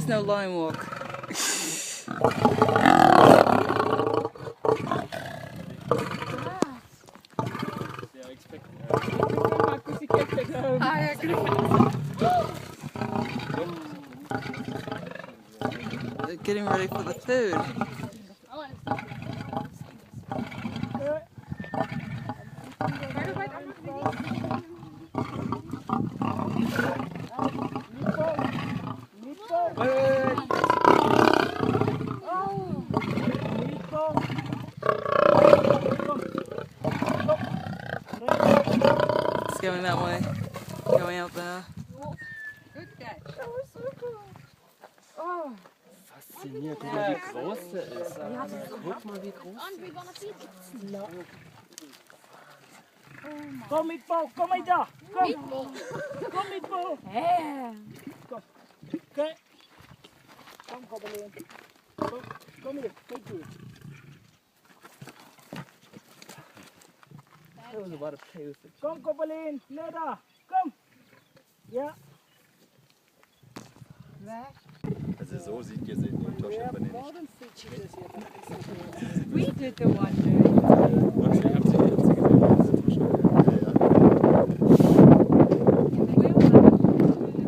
no line walk. They're getting ready for the food. It's going that way. Going out there. Good catch. That was so cool. Oh. Faszinierend. Guck mal, wie groß der ist. Guck mal, wie groß der ist. Kom Meatball, kom maar daar. Kom. Kom Meatball. Kom. Oké. Kom Gobelin. Kom hier, kijk hier. That was a lot of play with it. Kom Gobelin, naar daar. Kom. Ja. Also so sieht ihr sie in dem Torschiff nicht. We did the one day. Wahrscheinlich habt ihr jetzt gesehen, diese Torschiff.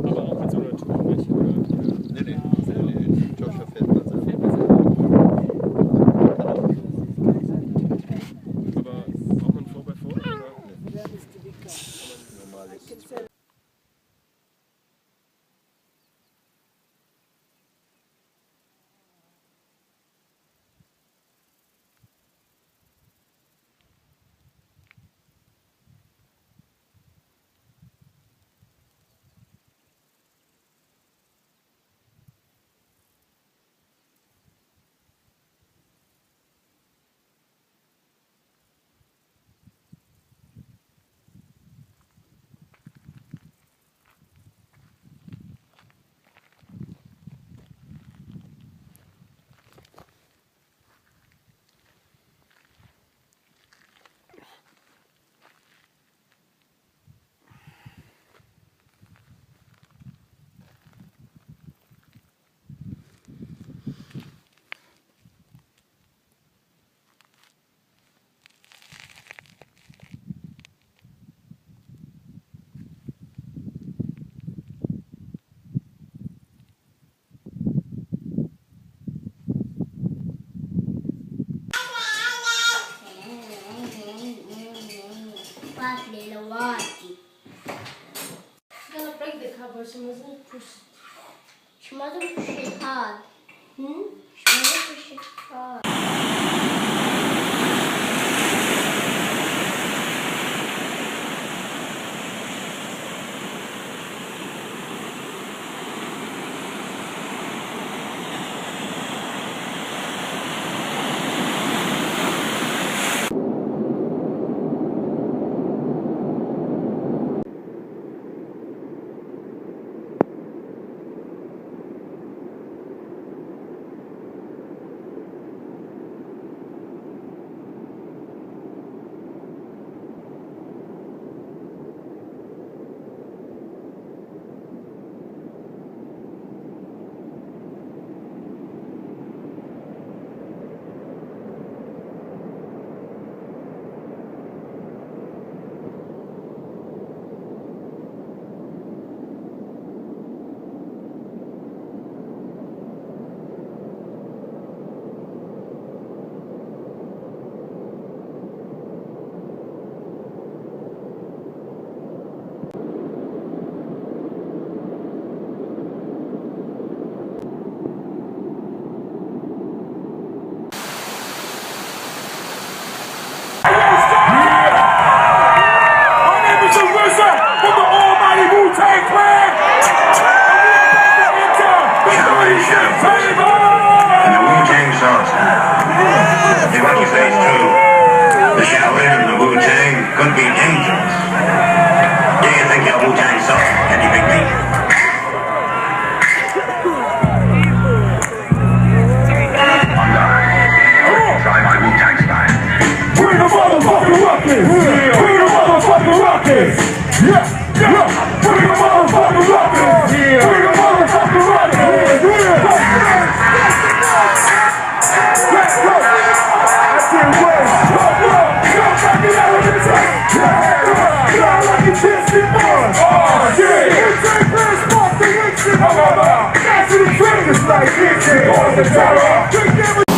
Aber auch mit so einer Tour nicht, oder? Nee, die Torschiff fährt man selber. Aber braucht man 4x4 oder? Normales. Gonna break the cover, she mustn't push it hard. She mustn't push it hard. From the almighty WuTang clan! And the WuTang sauce. If what you say is true, the Shaolin and the WuTang could be dangerous. Do you think your WuTang sauce can you big me? Try my WuTang style. We're the motherfucking Rockets! We're the motherfucking Rockets! Yeah! We're the motherfucking Rockets! We're the motherfucking Rockets! like this, all the terror.